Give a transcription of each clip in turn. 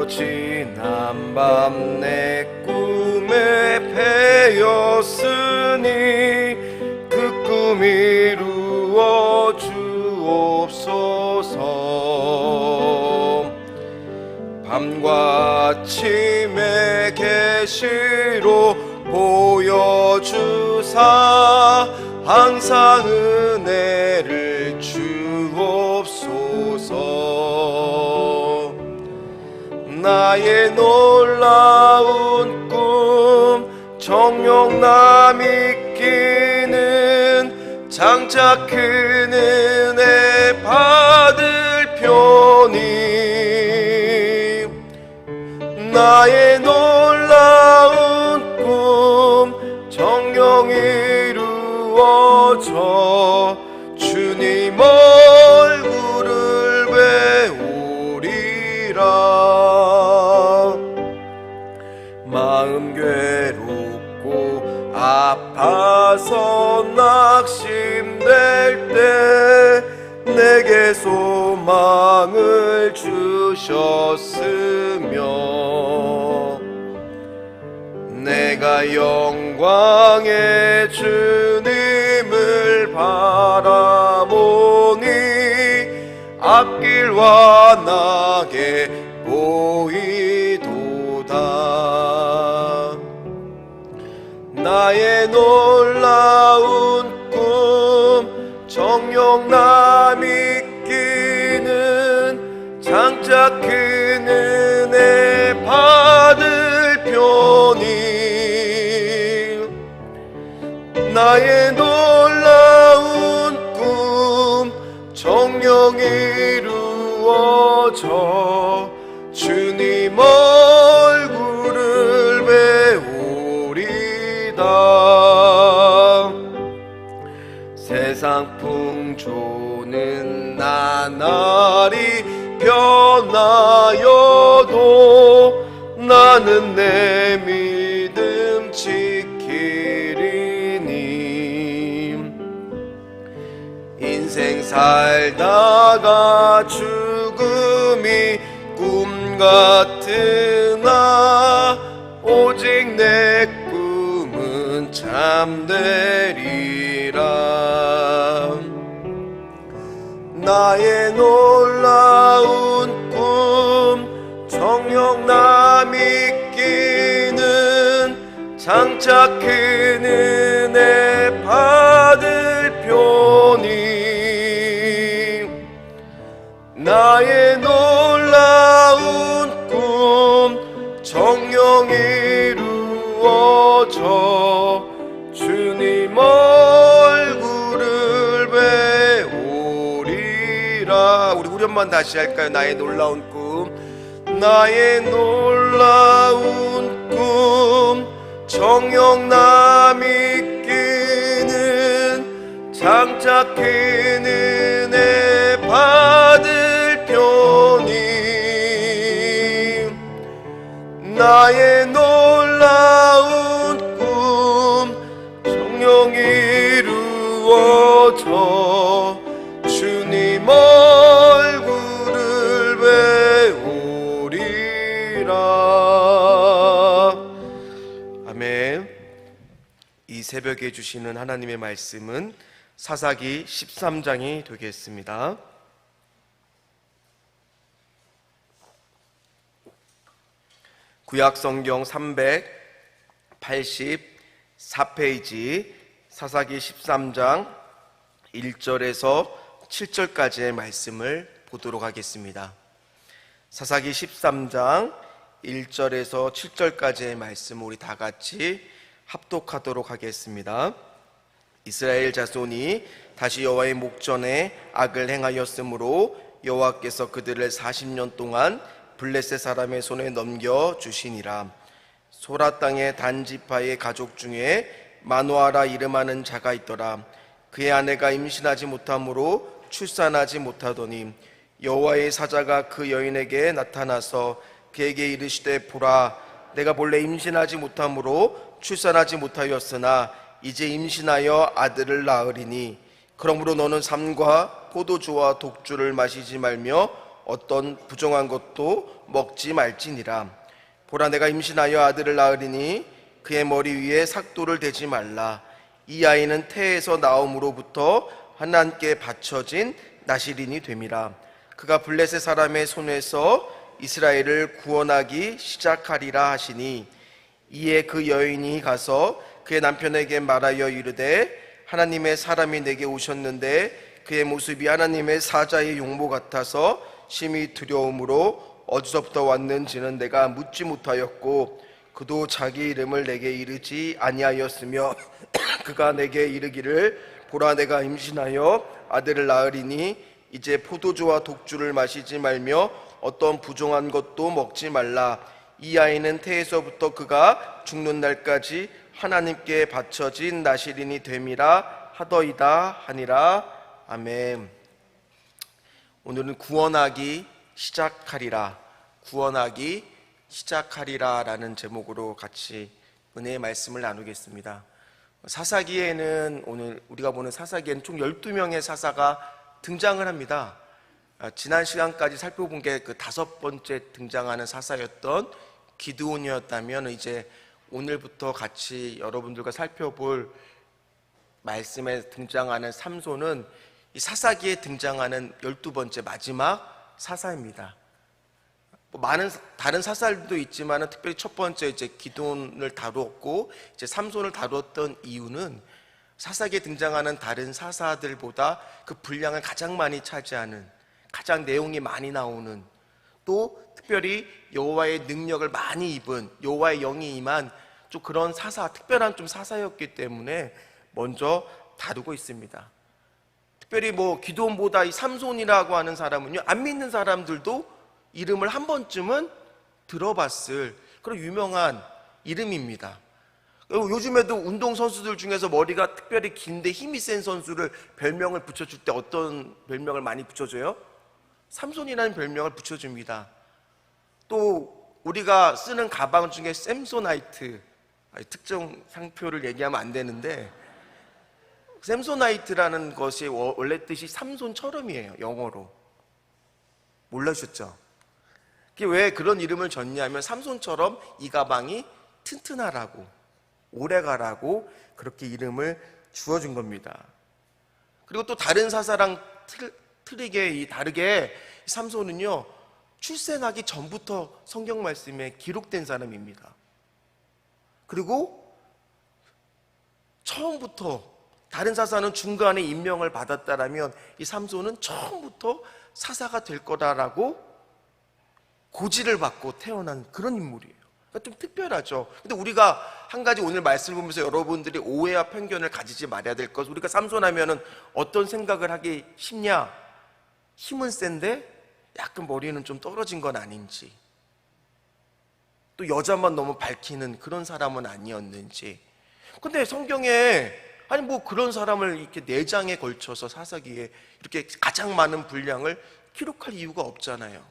지난 밤 내 꿈에 패였으니 그 꿈 이루어 주옵소서. 밤과 아침의 계시로 보여주사 항상 은혜를 주옵소서. 나의 놀라운 꿈 정녕 남이 끼는 장차 큰 은혜 받을 편이 나의 놀라운 꿈 정녕 이루어져 주님 얼굴을 배우리라. 마음 괴롭고 아파서 낙심될 때 내게 소망을 주셨으며 내가 영광의 주님을 바라보니 앞길 환하게 보이도다. 나의 놀라운 꿈 정녕 남이 끼는 장차 큰 은혜 받을 편이 나의 놀라운 꿈 정녕 이루어져 주님 얼굴을 배우리다. 세상 풍조는 나날이 변하여도 나는 내 믿음 지키리니 인생 살다가 죽음이 꿈 같으나 오직 내 꿈은 참되리라. 나의 놀라운 꿈 정녕 남이 끼는 장차 큰 은혜 받을 편이 나의 놀라운 꿈 정녕 이루어져 주님 얼굴을 배우리라. 우리 후렴만 다시 할까요? 나의 놀라운 꿈 나의 놀라운 꿈 정녕 남이 끼는 장차 큰 은혜 받을 편이 나의 놀라운 꿈 정녕 이루어져 주님 얼굴을 배우리라. 아멘. 이 새벽에 주시는 하나님의 말씀은 사사기 13장이 되겠습니다. 구약성경 384페이지 사사기 13장 1절에서 7절까지의 말씀을 보도록 하겠습니다. 사사기 13장 1절에서 7절까지의 말씀 우리 다 같이 합독하도록 하겠습니다. 이스라엘 자손이 다시 여호와의 목전에 악을 행하였으므로 여호와께서 그들을 40년 동안 블레셋 사람의 손에 넘겨주시니라. 소라 땅의 단 지파의 가족 중에 마노아라 이름하는 자가 있더라. 그의 아내가 임신하지 못하므로 출산하지 못하더니 여호와의 사자가 그 여인에게 나타나서 그에게 이르시되 보라, 내가 본래 임신하지 못하므로 출산하지 못하였으나 이제 임신하여 아들을 낳으리니 그러므로 너는 삼과 포도주와 독주를 마시지 말며 어떤 부정한 것도 먹지 말지니라. 보라, 내가 임신하여 아들을 낳으리니 그의 머리 위에 삭도를 대지 말라. 이 아이는 태에서 나옴으로부터 하나님께 바쳐진 나실인이 됨이라. 그가 블레셋 사람의 손에서 이스라엘을 구원하기 시작하리라 하시니, 이에 그 여인이 가서 그의 남편에게 말하여 이르되, 하나님의 사람이 내게 오셨는데 그의 모습이 하나님의 사자의 용모 같아서 심히 두려움으로 어디서부터 왔는지는 내가 묻지 못하였고, 그도 자기 이름을 내게 이르지 아니하였으며 그가 내게 이르기를, 보라, 내가 임신하여 아들을 낳으리니 이제 포도주와 독주를 마시지 말며 어떤 부정한 것도 먹지 말라. 이 아이는 태에서부터 그가 죽는 날까지 하나님께 바쳐진 나실인이 됨이라 하더이다 하니라. 아멘. 오늘은 구원하기 시작하리라, 구원하기 시작하리라 라는 제목으로 같이 은혜의 말씀을 나누겠습니다. 사사기에는, 오늘 우리가 보는 사사기에는 총 12명의 사사가 등장을 합니다. 지난 시간까지 살펴본 게 그 5번째 등장하는 사사였던 기드온이었다면, 이제 오늘부터 같이 여러분들과 살펴볼 말씀에 등장하는 삼손은 이 사사기에 등장하는 12번째 마지막 사사입니다. 많은 다른 사사들도 있지만 특별히 첫 번째 이제 기드온을 다루었고, 이제 삼손을 다루었던 이유는 사사기에 등장하는 다른 사사들보다 그 분량을 가장 많이 차지하는, 가장 내용이 많이 나오는, 또 특별히 여호와의 능력을 많이 입은, 여호와의 영이 임한 좀 그런 사사, 특별한 좀 사사였기 때문에 먼저 다루고 있습니다. 특별히 기드온보다 이 삼손이라고 하는 사람은요, 안 믿는 사람들도 이름을 한 번쯤은 들어봤을 그런 유명한 이름입니다. 요즘에도 운동선수들 중에서 머리가 특별히 긴데 힘이 센 선수를 별명을 붙여줄 때 어떤 별명을 많이 붙여줘요? 삼손이라는 별명을 붙여줍니다. 또 우리가 쓰는 가방 중에 샘소나이트, 특정 상표를 얘기하면 안 되는데, 샘소나이트라는 것이 원래 뜻이 삼손처럼이에요, 영어로. 몰라주셨죠? 그게 왜 그런 이름을 줬냐면, 삼손처럼 이 가방이 튼튼하라고, 오래가라고 그렇게 이름을 주어준 겁니다. 그리고 또 다른 사사랑 다르게 삼손은요, 출생하기 전부터 성경 말씀에 기록된 사람입니다. 그리고 처음부터, 다른 사사는 중간에 임명을 받았다라면 이 삼손은 처음부터 사사가 될 거다라고 고지를 받고 태어난 그런 인물이에요. 그러니까 좀 특별하죠. 근데 우리가 한 가지 오늘 말씀을 보면서 여러분들이 오해와 편견을 가지지 말아야 될 것, 우리가 삼손 하면은 어떤 생각을 하기 쉽냐? 힘은 센데 약간 머리는 좀 떨어진 건 아닌지, 또 여자만 너무 밝히는 그런 사람은 아니었는지. 근데 성경에 그런 사람을 이렇게 4장에 걸쳐서 사사기에 이렇게 가장 많은 분량을 기록할 이유가 없잖아요.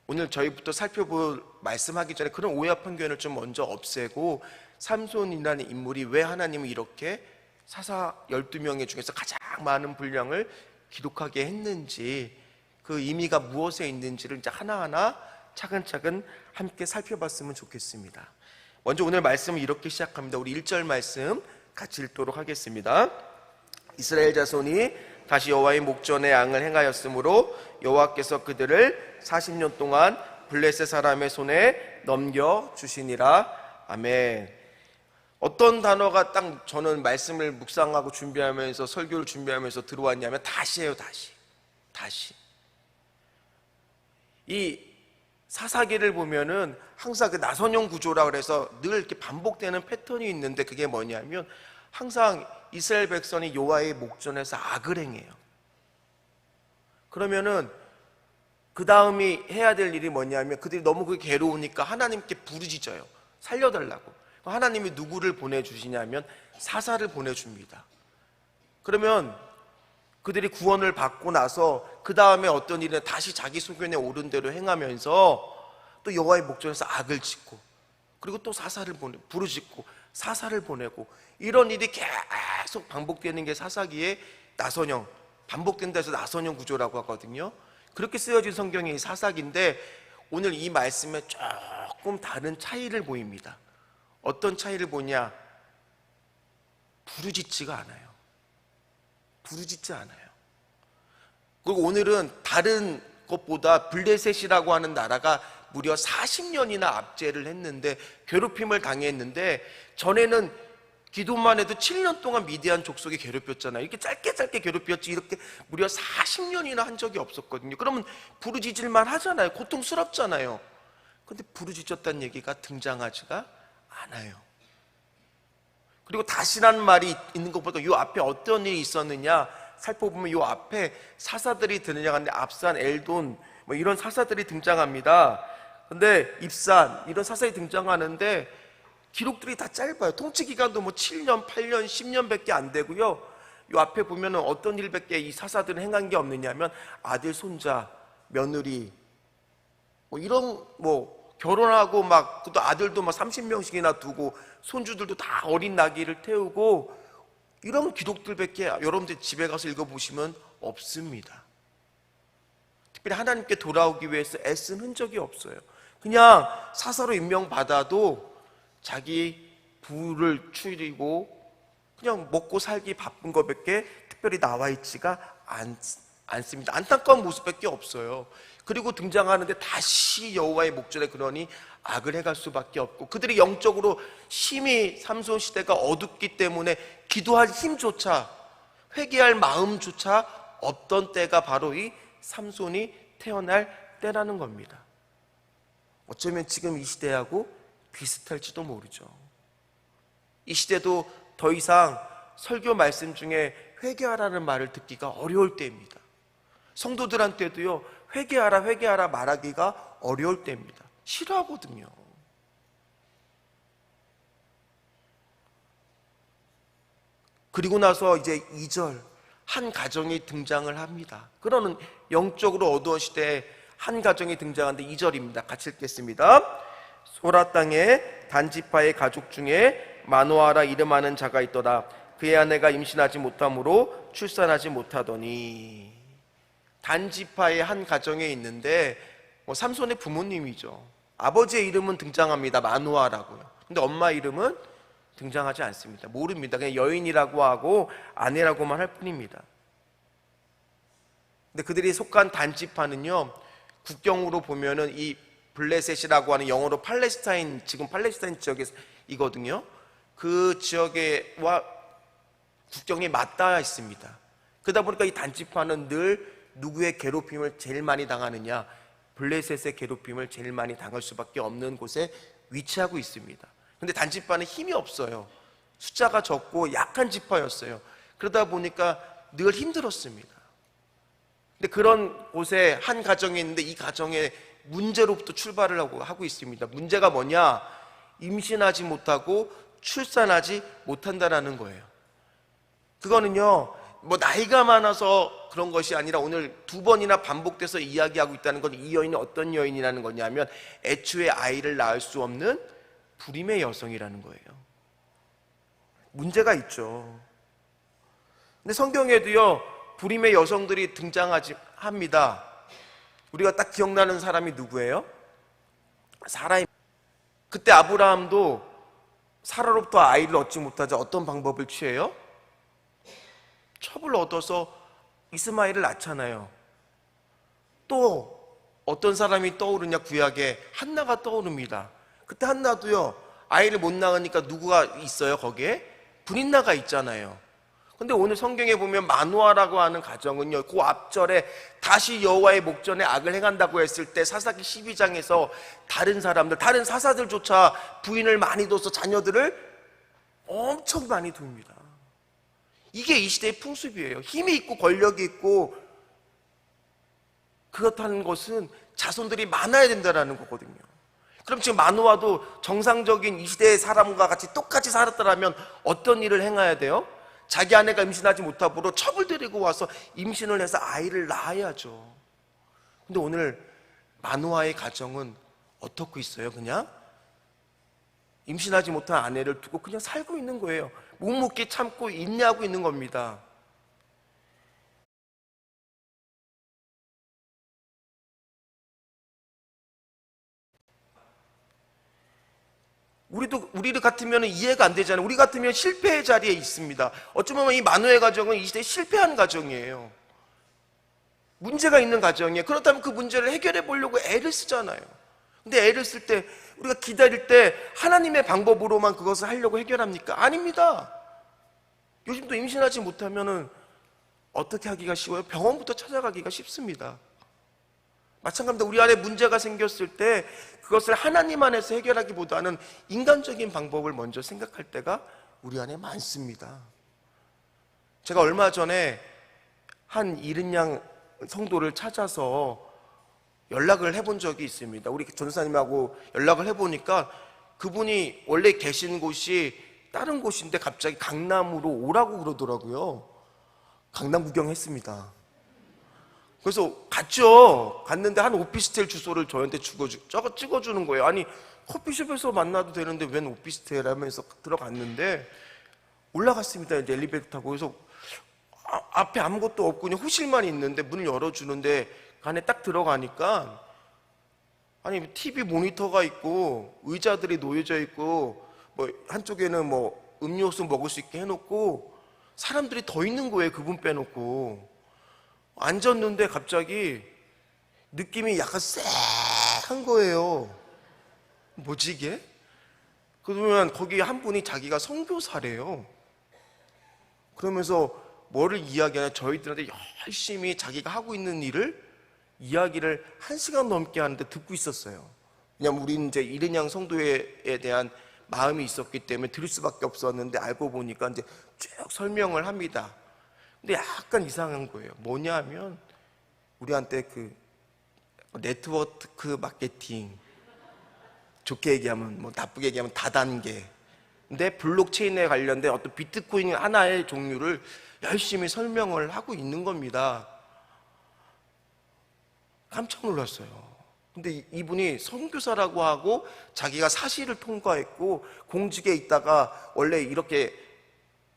오늘 저희부터 살펴볼 말씀하기 전에 그런 오해와 편견을 좀 먼저 없애고, 삼손이라는 인물이 왜 하나님이 이렇게 사사 12명의 중에서 가장 많은 분량을 기록하게 했는지, 그 의미가 무엇에 있는지를 이제 하나하나 차근차근 함께 살펴봤으면 좋겠습니다. 먼저 오늘 말씀은 이렇게 시작합니다. 우리 1절 말씀 같이 읽도록 하겠습니다. 이스라엘 자손이 다시 여호와의 목전에 양을 행하였으므로 여호와께서 그들을 40년 동안 블레셋 사람의 손에 넘겨주시니라. 아멘. 어떤 단어가 딱 저는 말씀을 묵상하고 준비하면서, 설교를 준비하면서 들어왔냐면 다시예요. 다시. 이 사사기를 보면은 항상 그 나선형 구조라 그래서 늘 이렇게 반복되는 패턴이 있는데, 그게 뭐냐면 항상 이스라엘 백성이 여호와의 목전에서 악을 행해요. 그러면은 그 다음이 해야 될 일이 뭐냐면, 그들이 너무 그게 괴로우니까 하나님께 부르짖어요. 살려달라고. 하나님이 누구를 보내주시냐면 사사를 보내줍니다. 그러면 그들이 구원을 받고 나서 그 다음에 어떤 일은 다시 자기 소견에 옳은 대로 행하면서 또 여호와의 목전에서 악을 짓고, 그리고 또 사사를 부르짖고 사사를 보내고, 이런 일이 계속 반복되는 게 사사기의 나선형, 반복된다 해서 나선형 구조라고 하거든요. 그렇게 쓰여진 성경이 사사기인데 오늘 이 말씀에 조금 다른 차이를 보입니다. 어떤 차이를 보냐? 부르짖지가 않아요. 부르짖지 않아요. 그리고 오늘은 다른 것보다 블레셋이라고 하는 나라가 무려 40년이나 압제를 했는데, 괴롭힘을 당했는데, 전에는 기도만 해도 7년 동안 미디안 족속이 괴롭혔잖아요. 이렇게 짧게 괴롭혔지 이렇게 무려 40년이나 한 적이 없었거든요. 그러면 부르짖을만 하잖아요. 고통스럽잖아요. 근데 부르짖었다는 얘기가 등장하지가 않아요. 그리고 다시라는 말이 있는 것보다 이 앞에 어떤 일이 있었느냐 살펴보면 이 앞에 사사들이 등장하는데, 압산, 엘돈 뭐 이런 사사들이 등장합니다. 근데 입산 이런 사사들이 등장하는데 기록들이 다 짧아요. 통치 기간도 뭐 7년, 8년, 10년밖에 안 되고요. 이 앞에 보면은 어떤 일밖에 이 사사들은 행한 게 없느냐면 아들, 손자, 며느리 뭐 이런 뭐 결혼하고 막 또 아들도 막 30명씩이나 두고 손주들도 다 어린 나귀를 태우고 이런 기록들밖에 여러분들 집에 가서 읽어보시면 없습니다. 특별히 하나님께 돌아오기 위해서 애쓴 흔적이 없어요. 그냥 사사로 임명받아도 자기 부를 추리고 그냥 먹고 살기 바쁜 것밖에 특별히 나와 있지가 않습니다. 안타까운 모습밖에 없어요. 그리고 등장하는데 다시 여호와의 목전에 그러니 악을 행할 수밖에 없고, 그들이 영적으로 심히 삼손 시대가 어둡기 때문에 기도할 힘조차, 회개할 마음조차 없던 때가 바로 이 삼손이 태어날 때라는 겁니다. 어쩌면 지금 이 시대하고 비슷할지도 모르죠. 이 시대도 더 이상 설교 말씀 중에 회개하라는 말을 듣기가 어려울 때입니다. 성도들한테도요, 회개하라 말하기가 어려울 때입니다. 싫어하거든요. 그리고 나서 이제 2절 한 가정이 등장을 합니다. 그러는 영적으로 어두운 시대에 한 가정이 등장하는데 2절입니다. 같이 읽겠습니다. 소라 땅에 단지파의 가족 중에 마노아라 이름하는 자가 있더라. 그의 아내가 임신하지 못하므로 출산하지 못하더니. 단지파의 한 가정에 있는데 삼손의 부모님이죠. 아버지의 이름은 등장합니다. 마노아라고요. 근데 엄마 이름은 등장하지 않습니다. 모릅니다. 그냥 여인이라고 하고 아내라고만 할 뿐입니다. 근데 그들이 속한 단지파는요, 국경으로 보면은 이 블레셋이라고 하는 영어로 팔레스타인, 지금 팔레스타인 지역이거든요. 그 지역에와 국경이 맞닿아 있습니다. 그러다 보니까 이 단지파는 늘 누구의 괴롭힘을 제일 많이 당하느냐? 블레셋의 괴롭힘을 제일 많이 당할 수밖에 없는 곳에 위치하고 있습니다. 근데 단지파는 힘이 없어요. 숫자가 적고 약한 지파였어요. 그러다 보니까 늘 힘들었습니다. 근데 그런 곳에 한 가정이 있는데 이 가정의 문제로부터 출발을 하고 있습니다. 문제가 뭐냐? 임신하지 못하고 출산하지 못한다라는 거예요. 그거는요, 뭐 나이가 많아서 그런 것이 아니라 오늘 2번이나 반복돼서 이야기하고 있다는 건 이 여인이 어떤 여인이라는 거냐면 애초에 아이를 낳을 수 없는 불임의 여성이라는 거예요. 문제가 있죠. 근데 성경에도요, 불임의 여성들이 등장하지 합니다. 우리가 딱 기억나는 사람이 누구예요? 사라입니다. 그때 아브라함도 사라로부터 아이를 얻지 못하자 어떤 방법을 취해요? 첩을 얻어서 이스마엘을 낳잖아요. 또 어떤 사람이 떠오르냐? 구약에 한나가 떠오릅니다. 그때 한나도요, 아이를 못 낳으니까 누구가 있어요? 거기에 브린나가 있잖아요. 근데 오늘 성경에 보면 마누아라고 하는 가정은요, 그 앞절에 다시 여호와의 목전에 악을 행한다고 했을 때 사사기 12장에서 다른 사람들, 다른 사사들조차 부인을 많이 둬서 자녀들을 엄청 많이 둡니다. 이게 이 시대의 풍습이에요. 힘이 있고 권력이 있고 그렇다는 것은 자손들이 많아야 된다는 거거든요. 그럼 지금 마누아도 정상적인 이 시대의 사람과 같이 똑같이 살았더라면 어떤 일을 행해야 돼요? 자기 아내가 임신하지 못하므로 첩을 데리고 와서 임신을 해서 아이를 낳아야죠. 근데 오늘 마누아의 가정은 어떻게 있어요? 그냥 임신하지 못한 아내를 두고 그냥 살고 있는 거예요. 묵묵히 참고 인내하고 있는 겁니다. 우리를 같으면 이해가 안 되잖아요. 우리 같으면 실패의 자리에 있습니다. 어쩌면 이 마누엘 가정은 이 시대에 실패한 가정이에요. 문제가 있는 가정이에요. 그렇다면 그 문제를 해결해 보려고 애를 쓰잖아요. 근데 애를 쓸 때, 우리가 기다릴 때 하나님의 방법으로만 그것을 하려고 해결합니까? 아닙니다. 요즘도 임신하지 못하면은 어떻게 하기가 쉬워요? 병원부터 찾아가기가 쉽습니다. 마찬가지로 우리 안에 문제가 생겼을 때 그것을 하나님 안에서 해결하기보다는 인간적인 방법을 먼저 생각할 때가 우리 안에 많습니다. 제가 얼마 전에 한 이른 양 성도를 찾아서 연락을 해본 적이 있습니다. 우리 전사님하고 연락을 해보니까 그분이 원래 계신 곳이 다른 곳인데 갑자기 강남으로 오라고 그러더라고요. 강남 구경했습니다. 그래서 갔는데 한 오피스텔 주소를 저한테 찍어주는 거예요. 아니, 커피숍에서 만나도 되는데 웬 오피스텔 하면서 들어갔는데 올라갔습니다. 이제 엘리베이터 타고. 그래서 앞에 아무것도 없고 그냥 호실만 있는데 문을 열어주는데 안에 딱 들어가니까 아니 TV 모니터가 있고 의자들이 놓여져 있고 뭐 한쪽에는 뭐 음료수 먹을 수 있게 해놓고 사람들이 더 있는 거예요. 그분 빼놓고 앉았는데 갑자기 느낌이 약간 쎄한 거예요. 뭐지 이게? 그러면 거기 한 분이 자기가 선교사래요. 그러면서 뭐를 이야기하냐, 저희들한테 열심히 자기가 하고 있는 일을 이야기를 1시간 넘게 하는데 듣고 있었어요. 왜냐면 우리는 이제 이른 양 성도에 대한 마음이 있었기 때문에 들을 수밖에 없었는데 알고 보니까 이제 쭉 설명을 합니다. 근데 약간 이상한 거예요. 뭐냐 하면 우리한테 그 네트워크 마케팅, 좋게 얘기하면 뭐 나쁘게 얘기하면 다단계, 근데 블록체인에 관련된 어떤 비트코인 하나의 종류를 열심히 설명을 하고 있는 겁니다. 깜짝 놀랐어요. 근데 이분이 선교사라고 하고 자기가 사시를 통과했고 공직에 있다가 원래 이렇게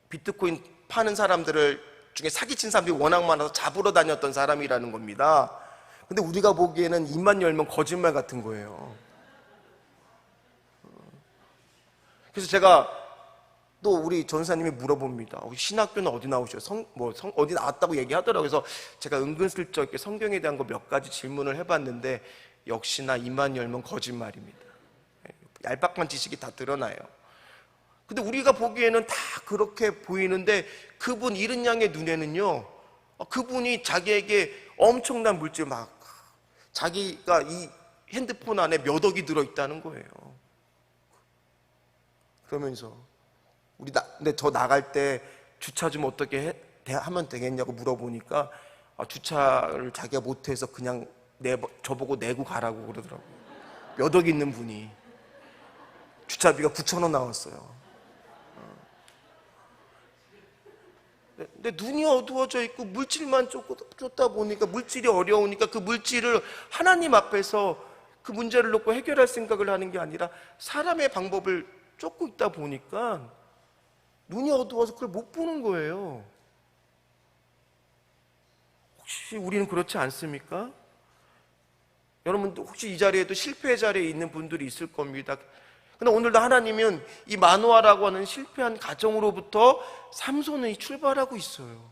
비트코인 파는 사람들을 중에 사기친 사람들이 워낙 많아서 잡으러 다녔던 사람이라는 겁니다. 근데 우리가 보기에는 입만 열면 거짓말 같은 거예요. 그래서 제가 또 우리 전사님이 물어봅니다. 신학교는 어디 나오셔요? 어디 나왔다고 얘기하더라고요. 그래서 제가 은근슬쩍 이렇게 성경에 대한 거 몇 가지 질문을 해봤는데 역시나 입만 열면 거짓말입니다. 얄팍한 지식이 다 드러나요. 근데 우리가 보기에는 다 그렇게 보이는데 그분 이른 양의 눈에는요, 그분이 자기에게 엄청난 물질 자기가 이 핸드폰 안에 몇 억이 들어있다는 거예요. 그러면서 근데 저 나갈 때 주차 좀 어떻게 하면 되겠냐고 물어보니까 주차를 자기가 못해서 그냥 저보고 내고 가라고 그러더라고요. 몇 억 있는 분이 주차비가 9,000원 나왔어요. 근데 눈이 어두워져 있고 물질만 쫓다 보니까 물질이 어려우니까 그 물질을 하나님 앞에서 그 문제를 놓고 해결할 생각을 하는 게 아니라 사람의 방법을 쫓고 있다 보니까 눈이 어두워서 그걸 못 보는 거예요. 혹시 우리는 그렇지 않습니까? 여러분도 혹시 이 자리에도 실패의 자리에 있는 분들이 있을 겁니다. 근데 오늘도 하나님은 이 마노아라고 하는 실패한 가정으로부터 삼손이 출발하고 있어요.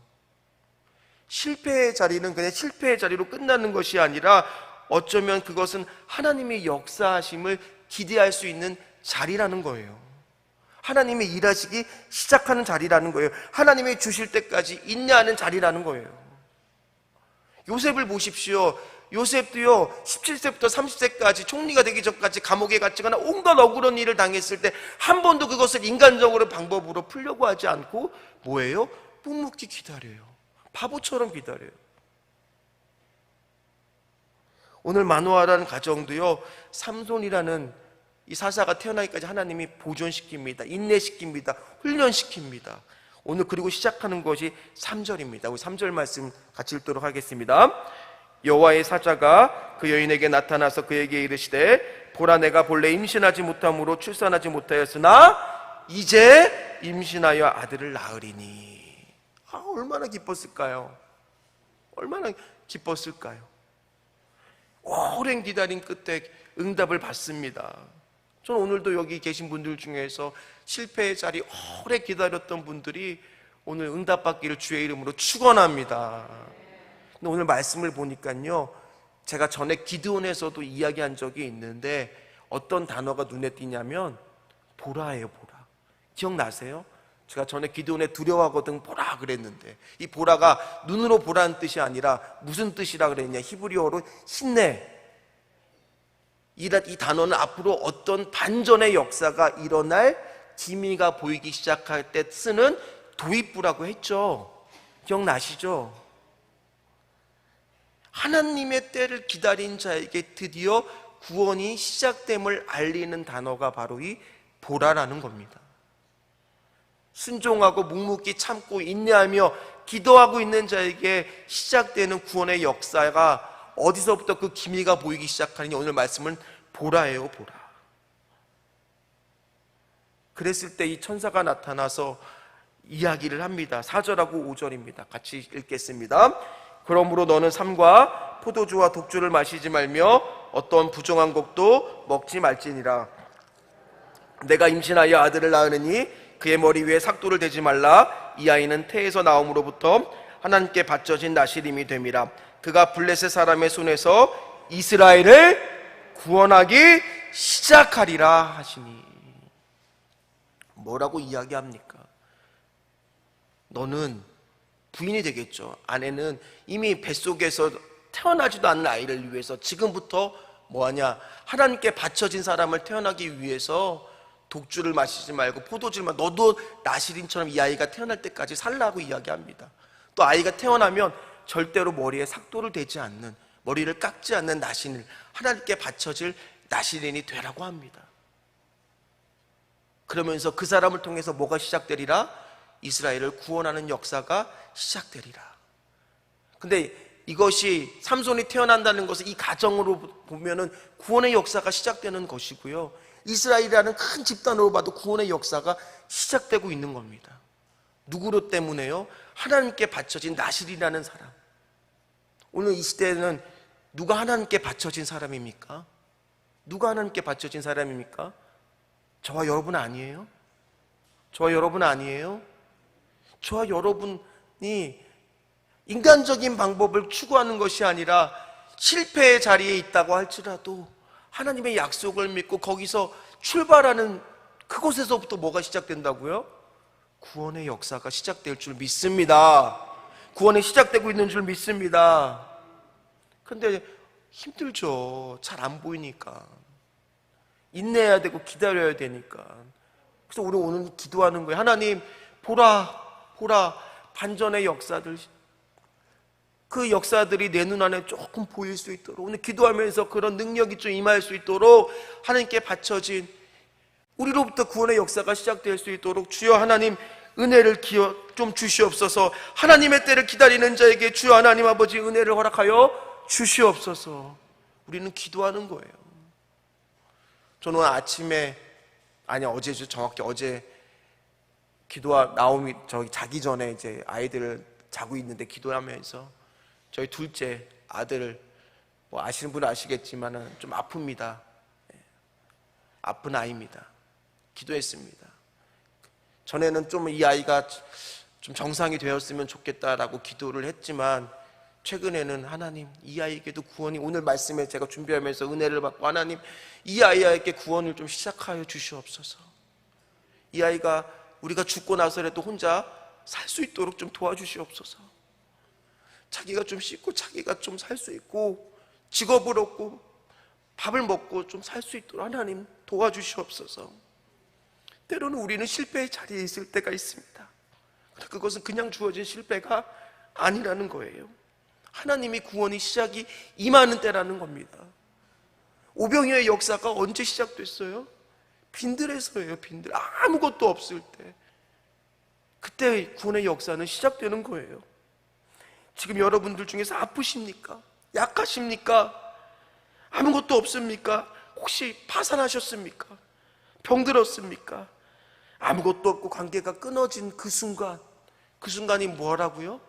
실패의 자리는 그냥 실패의 자리로 끝나는 것이 아니라 어쩌면 그것은 하나님의 역사하심을 기대할 수 있는 자리라는 거예요. 하나님이 일하시기 시작하는 자리라는 거예요. 하나님이 주실 때까지 인내하는 자리라는 거예요. 요셉을 보십시오. 요셉도요 17세부터 30세까지 총리가 되기 전까지 감옥에 갇히거나 온갖 억울한 일을 당했을 때 한 번도 그것을 인간적으로 방법으로 풀려고 하지 않고 뭐예요? 묵묵히 기다려요. 바보처럼 기다려요. 오늘 마노아라는 가정도요 삼손이라는 이 사사가 태어나기까지 하나님이 보존시킵니다. 인내시킵니다. 훈련시킵니다. 오늘 그리고 시작하는 것이 3절입니다. 우리 3절 말씀 같이 읽도록 하겠습니다. 여호와의 사자가 그 여인에게 나타나서 그에게 이르시되 보라 내가 본래 임신하지 못함으로 출산하지 못하였으나 이제 임신하여 아들을 낳으리니. 얼마나 기뻤을까요? 얼마나 기뻤을까요? 오랜 기다림 끝에 응답을 받습니다. 저는 오늘도 여기 계신 분들 중에서 실패의 자리 오래 기다렸던 분들이 오늘 응답받기를 주의 이름으로 축원합니다. 근데 오늘 말씀을 보니까요, 제가 전에 기드온에서도 이야기한 적이 있는데 어떤 단어가 눈에 띄냐면 보라예요. 보라. 기억나세요? 제가 전에 기드온에 두려워하거든 보라 그랬는데, 이 보라가 눈으로 보라는 뜻이 아니라 무슨 뜻이라 그랬냐? 히브리어로 힌내. 이 단어는 앞으로 어떤 반전의 역사가 일어날 기미가 보이기 시작할 때 쓰는 도입부라고 했죠. 기억나시죠? 하나님의 때를 기다린 자에게 드디어 구원이 시작됨을 알리는 단어가 바로 이 보라라는 겁니다. 순종하고 묵묵히 참고 인내하며 기도하고 있는 자에게 시작되는 구원의 역사가 어디서부터 그 기미가 보이기 시작하느냐? 오늘 말씀은 보라예요. 보라. 그랬을 때 이 천사가 나타나서 이야기를 합니다. 4절하고 5절입니다. 같이 읽겠습니다. 그러므로 너는 삼과 포도주와 독주를 마시지 말며 어떤 부정한 것도 먹지 말지니라. 내가 임신하여 아들을 낳으니 그의 머리 위에 삭도를 대지 말라. 이 아이는 태에서 나옴으로부터 하나님께 바쳐진 나시림이 됨이라. 그가 블레셋 사람의 손에서 이스라엘을 구원하기 시작하리라 하시니. 뭐라고 이야기합니까? 너는 부인이 되겠죠. 아내는 이미 뱃속에서 태어나지도 않는 아이를 위해서 지금부터 뭐하냐? 하나님께 바쳐진 사람을 태어나기 위해서 독주를 마시지 말고 포도주를 마시고 너도 나시린처럼 이 아이가 태어날 때까지 살라고 이야기합니다. 또 아이가 태어나면 절대로 머리에 삭도를 대지 않는, 머리를 깎지 않는 나신을, 하나님께 바쳐질 나시린이 되라고 합니다. 그러면서 그 사람을 통해서 뭐가 시작되리라? 이스라엘을 구원하는 역사가 시작되리라. 근데 이것이 삼손이 태어난다는 것은 이 가정으로 보면은 구원의 역사가 시작되는 것이고요, 이스라엘이라는 큰 집단으로 봐도 구원의 역사가 시작되고 있는 겁니다. 누구로 때문에요? 하나님께 바쳐진 나실이라는 사람. 오늘 이 시대에는 누가 하나님께 바쳐진 사람입니까? 누가 하나님께 바쳐진 사람입니까? 저와 여러분 아니에요? 저와 여러분 아니에요? 저와 여러분이 인간적인 방법을 추구하는 것이 아니라 실패의 자리에 있다고 할지라도 하나님의 약속을 믿고 거기서 출발하는 그곳에서부터 뭐가 시작된다고요? 구원의 역사가 시작될 줄 믿습니다. 구원이 시작되고 있는 줄 믿습니다. 근데 힘들죠. 잘 안 보이니까. 인내해야 되고 기다려야 되니까. 그래서 우리 오늘 기도하는 거예요. 하나님, 보라 반전의 역사들, 그 역사들이 내 눈 안에 조금 보일 수 있도록, 오늘 기도하면서 그런 능력이 좀 임할 수 있도록 하나님께 바쳐진 우리로부터 구원의 역사가 시작될 수 있도록 주여 하나님 은혜를 좀 주시옵소서. 하나님의 때를 기다리는 자에게 주여 하나님 아버지 은혜를 허락하여 주시옵소서. 우리는 기도하는 거예요. 저는 아침에, 어제죠. 정확히 어제 나오미 자기 전에 이제 아이들을 자고 있는데 기도하면서 저희 둘째 아들, 뭐 아시는 분은 아시겠지만은 좀 아픕니다. 아픈 아이입니다. 기도했습니다. 전에는 좀 이 아이가 좀 정상이 되었으면 좋겠다라고 기도를 했지만 최근에는 하나님 이 아이에게도 구원이, 오늘 말씀에 제가 준비하면서 은혜를 받고 하나님 이 아이에게 구원을 좀 시작하여 주시옵소서. 이 아이가 우리가 죽고 나서라도 혼자 살 수 있도록 좀 도와주시옵소서. 자기가 좀 씻고 자기가 좀 살 수 있고 직업을 얻고 밥을 먹고 좀 살 수 있도록 하나님 도와주시옵소서. 때로는 우리는 실패의 자리에 있을 때가 있습니다. 그것은 그냥 주어진 실패가 아니라는 거예요. 하나님이 구원이 시작이 임하는 때라는 겁니다. 오병이어의 역사가 언제 시작됐어요? 빈들에서예요. 빈들, 아무것도 없을 때. 그때 구원의 역사는 시작되는 거예요. 지금 여러분들 중에서 아프십니까? 약하십니까? 아무것도 없습니까? 혹시 파산하셨습니까? 병들었습니까? 아무것도 없고 관계가 끊어진 그 순간이 뭐라고요?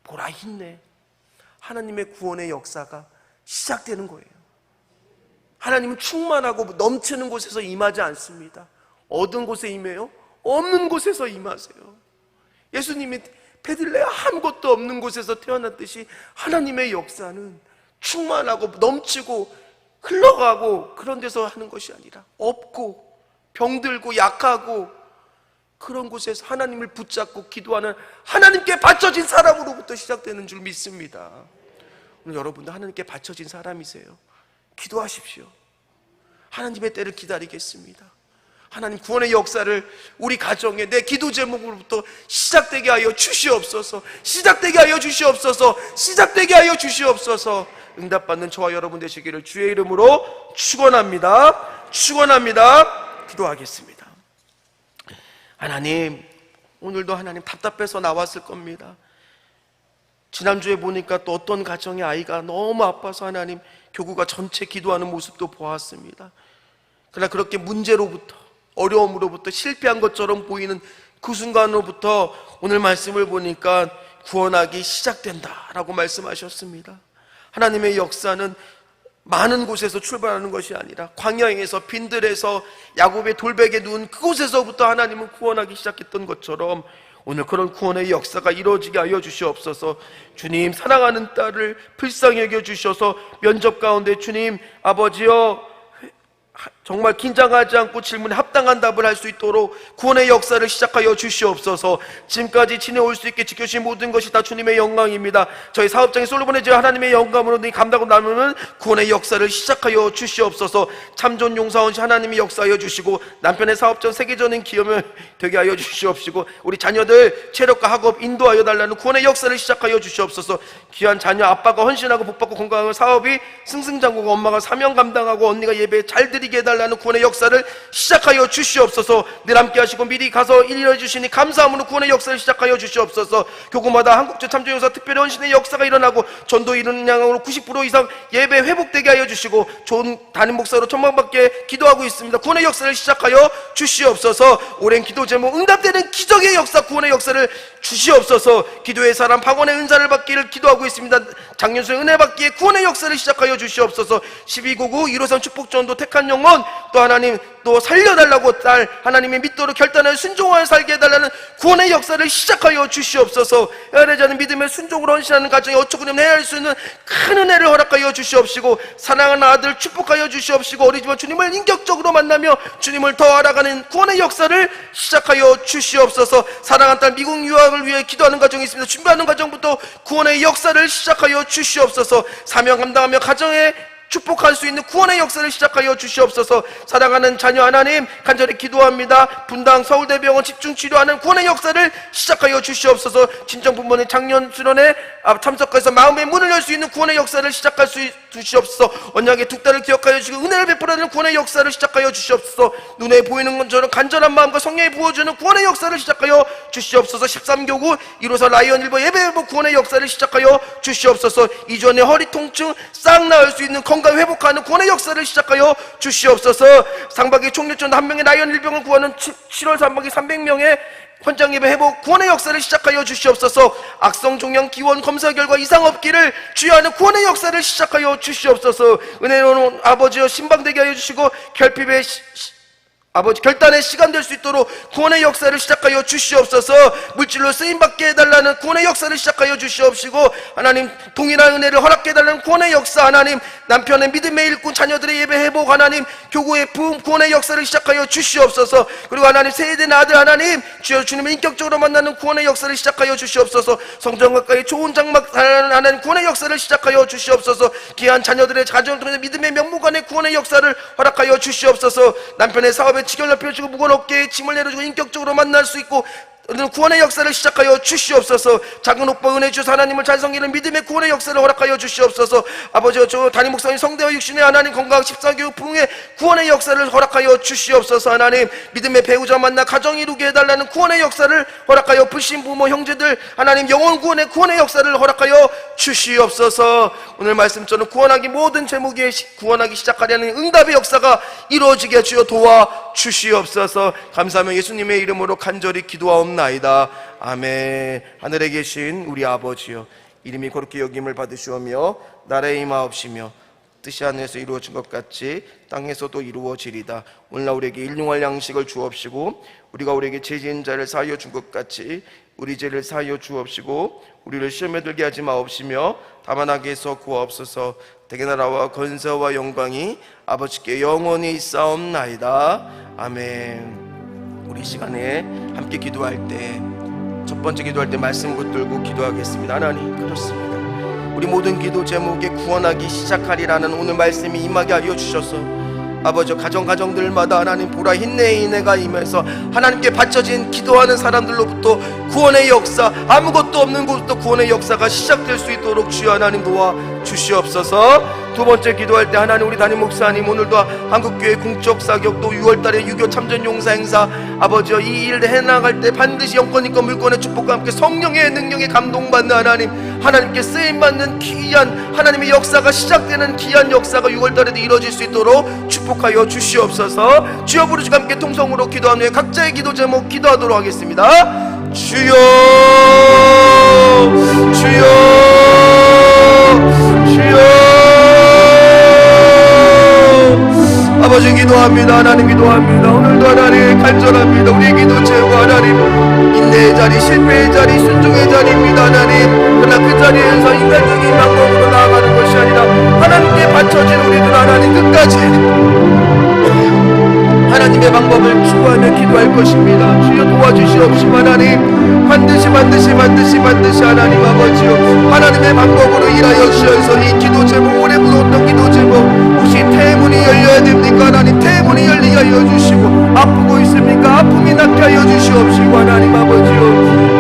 보라 힘내. 하나님의 구원의 역사가 시작되는 거예요. 하나님은 충만하고 넘치는 곳에서 임하지 않습니다. 얻은 곳에 임해요? 없는 곳에서 임하세요. 예수님이 베들레헴 아무것도 없는 곳에서 태어났듯이 하나님의 역사는 충만하고 넘치고 흘러가고 그런 데서 하는 것이 아니라 없고 병들고 약하고 그런 곳에서 하나님을 붙잡고 기도하는 하나님께 바쳐진 사람으로부터 시작되는 줄 믿습니다. 오늘 여러분도 하나님께 바쳐진 사람이세요. 기도하십시오. 하나님의 때를 기다리겠습니다. 하나님 구원의 역사를 우리 가정에 내 기도 제목으로부터 시작되게 하여 주시옵소서. 시작되게 하여 주시옵소서. 시작되게 하여 주시옵소서. 응답받는 저와 여러분 되시기를 주의 이름으로 축원합니다. 축원합니다. 기도하겠습니다. 하나님, 오늘도 하나님 답답해서 나왔을 겁니다. 지난주에 보니까 또 어떤 가정의 아이가 너무 아파서 하나님 교구가 전체 기도하는 모습도 보았습니다. 그러나 그렇게 문제로부터 어려움으로부터 실패한 것처럼 보이는 그 순간으로부터 오늘 말씀을 보니까 구원하기 시작된다라고 말씀하셨습니다. 하나님의 역사는 많은 곳에서 출발하는 것이 아니라 광야에서 빈들에서 야곱의 돌베개 누운 그곳에서부터 하나님은 구원하기 시작했던 것처럼 오늘 그런 구원의 역사가 이루어지게 하여 주시옵소서. 주님, 사랑하는 딸을 불쌍히 여겨 주셔서 면접 가운데 주님 아버지여 정말 긴장하지 않고 질문에 합당한 답을 할 수 있도록 구원의 역사를 시작하여 주시옵소서. 지금까지 지내올 수 있게 지켜주신 모든 것이 다 주님의 영광입니다. 저희 사업장의 솔로몬의 제 하나님의 영광으로 감당하고 나누는 구원의 역사를 시작하여 주시옵소서. 참전 용사원 시 하나님이 역사하여 주시고 남편의 사업전 세계적인 기업을 되게 하여 주시옵시고 우리 자녀들 체력과 학업 인도하여 달라는 구원의 역사를 시작하여 주시옵소서. 귀한 자녀 아빠가 헌신하고 복받고 건강한 사업이 승승장구고 엄마가 사명 감당하고 언니가 예배 잘 드리게 해달라는 구원의 역사를 시작하여 주시옵소서. 늘 함께 하시고 미리 가서 이루어 주시니 감사함으로 구원의 역사를 시작하여 주시옵소서. 교구마다 한국제 참전용사 특별히 헌신의 역사가 일어나고 전도 이루는 양으로 90% 이상 예배 회복되게 하여 주시고 좋은 담임 목사로 천막받게 기도하고 있습니다. 구원의 역사를 시작하여 주시옵소서. 오랜 기도 제목 응답되는 기적의 역사 구원의 역사를 주시옵소서. 기도의 사람 방언의 은사를 받기를 기도하고 있습니다. 장년수의 은혜 받기에 구원의 역사를 시작하여 주시옵소서. 1299 153 축복전도 택한 영혼 또 하나님 또 살려달라고 딸 하나님의 믿도록 결단하여 순종하여 살게 해달라는 구원의 역사를 시작하여 주시옵소서. 애뢰자는 믿음의 순종으로 헌신하는 가정에 어처구니 없는 해야 할 수 있는 큰 은혜를 허락하여 주시옵시고 사랑하는 아들 축복하여 주시옵시고 어리지만 주님을 인격적으로 만나며 주님을 더 알아가는 구원의 역사를 시작하여 주시옵소서. 사랑하는 딸 미국 유학을 위해 기도하는 가정이 있습니다. 준비하는 가정부터 구원의 역사를 시작하여 주시옵소서. 사명 감당하며 가정에 축복할 수 있는 구원의 역사를 시작하여 주시옵소서. 사랑하는 자녀 하나님 간절히 기도합니다. 분당 서울대병원 집중치료하는 구원의 역사를 시작하여 주시옵소서. 친정부모님 작년 수련회 참석해서 마음의 문을 열 수 있는 구원의 역사를 시작할 수 주시옵소서. 언약의 두 딸을 기억하여 주시고 은혜를 베풀어주는 구원의 역사를 시작하여 주시옵소서. 눈에 보이는 것처럼 간절한 마음과 성령이 부어주는 구원의 역사를 시작하여 주시옵소서. 13교구 1호사 라이언 일보 예배회복 구원의 역사를 시작하여 주시옵소서. 이전에 허리 통증 싹 나을 수 있는 건강 회복하는 구원의 역사를 시작하여 주시옵소서. 상반기 총력전 한 명의 라이언 일병을 구하는 7월 상반기 300명의 헌장 예배 회복 구원의 역사를 시작하여 주시옵소서. 악성 종양 기원 검사 결과 이상 없기를 주여하는 구원의 역사를 시작하여 주시옵소서. 은혜로운 아버지여 신방되게 하여 주시고 결핍의 아버지 결단의 시간 될 수 있도록 구원의 역사를 시작하여 주시옵소서. 물질로 쓰임받게 해달라는 구원의 역사를 시작하여 주시옵시고 하나님 동일한 은혜를 허락해 달라는 구원의 역사 하나님 남편의 믿음의 일꾼 자녀들의 예배 회복 하나님 교구의 부흥 구원의 역사를 시작하여 주시옵소서. 그리고 하나님 세대된 아들 하나님 주여 주님을 인격적으로 만나는 구원의 역사를 시작하여 주시옵소서. 성전 가까이 좋은 장막 하나님 구원의 역사를 시작하여 주시옵소서. 귀한 자녀들의 가정을 통해 믿음의 명무관의 구원의 역사를 허락하여 주시옵소서. 남편의 사업에 지경을 넓혀주고 무거운 어깨에 짐을 내려주고 인격적으로 만날 수 있고 구원의 역사를 시작하여 주시옵소서. 작은 오빠 은혜 주셔서 하나님을 잘 섬기는 믿음의 구원의 역사를 허락하여 주시옵소서. 아버지와 저 담임 목사님 성대와 육신의 하나님 건강 14교육 부흥의 구원의 역사를 허락하여 주시옵소서. 하나님 믿음의 배우자 만나 가정 이루게 해달라는 구원의 역사를 허락하여 불신 부모 형제들 하나님 영혼 구원의 구원의 역사를 허락하여 주시옵소서. 오늘 말씀처럼 구원하기 모든 제목에 구원하기 시작하려는 응답의 역사가 이루어지게 주여 도와 주시옵소서. 감사하며 예수님의 이름으로 간절히 기도하옵나이다. 아멘. 하늘에 계신 우리 아버지여 이름이 거룩히 여김을 받으시오며 나라의 임하옵시며 뜻이 하늘에서 이루어진 것 같이 땅에서도 이루어지리다. 오늘날 우리에게 일용할 양식을 주옵시고 우리가 우리에게 죄 지은 자를 사하여 준 것 같이 우리 죄를 사하여 주옵시고 우리를 시험에 들게 하지 마옵시며 다만 악에서 구하옵소서. 대개 나라와 권세와 영광이 아버지께 영원히 있사옵나이다. 아멘. 우리 시간에 함께 기도할 때 첫 번째 기도할 때 말씀 붙들고 기도하겠습니다. 하나님, 그렇습니다. 우리 모든 기도 제목에 구원하기 시작하리라는 오늘 말씀이 임하게 하여 주셔서 아버지 가정들마다 하나님 보라 힘내의 인내가 임해서 하나님께 바쳐진 기도하는 사람들로부터 구원의 역사, 아무것도 없는 곳부터 구원의 역사가 시작될 수 있도록 주여 하나님 도와 주시옵소서. 두 번째 기도할 때 하나님 우리 담임 목사님 오늘도 한국교회 공적 사격도 6월달에 유교 참전 용사 행사 아버지여 이 일 해나갈 때 반드시 영권인권 물권의 축복과 함께 성령의 능력에 감동받는 하나님께 쓰임받는 귀한 하나님의 역사가 시작되는 귀한 역사가 6월달에도 이루어질 수 있도록 축복하여 주시옵소서. 주여 부르짖고 함께 통성으로 기도한 후에 각자의 기도 제목 기도하도록 하겠습니다. 주여 주여 주여 아버지 기도합니다. 하나님 기도합니다. 오늘도 하나님 간절합니다. 우리의 기도 제목 하나님 인내의 자리, 실패의 자리, 순종의 자리입니다. 하나님 그러나 그 자리에서 인간적인 방법으로 나아가는 것이 아니라 하나님께 바쳐진 우리들 하나님 끝까지 하나님의 방법을 추구하며 기도할 것입니다. 주여 도와주시옵시고 하나님 반드시 하나님 아버지요 하나님의 방법으로 일하여 주셔서 이 기도 제목 오래 묻었던 기도 제목 혹시 태문이 열려야 됩니까? 하나님 태문이 열리게 하여 주시고 아프고 있습니까? 아픔이 낫게 하여 주시옵시고 하나님 아버지요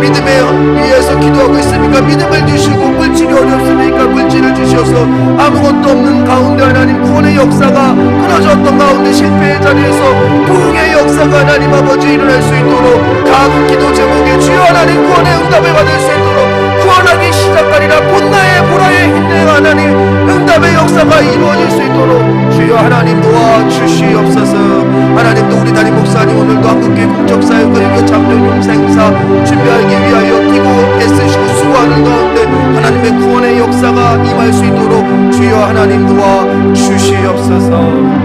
믿음에 의해서 기도하고 있습니까? 믿음을 주시고 물질이 어렵습니까? 물질을 주셔서 아무것도 없는 가운데 하나님 구원의 역사가 끊어졌던 가운데 실패의 자리에서 부흥의 역사가 하나님 아버지 일어날 수 있도록 각 기도 제목에 주여 하나님 구원의 응답을 받을 수 있도록 구원하기 시작하리라. 본나의 보라의 힘내가 하나님 응답의 역사가 이루어질 수 있도록 주여 하나님 도와주시옵소서. 하나님도 우리 담임 목사님 오늘도 한국교회 공적사역과 유교 참전 용사 행사 준비하기 위하여 뛰고 애쓰시고 수고하는 가운데 하나님의 구원의 역사가 임할 수 있도록 주여 하나님 도와주시옵소서.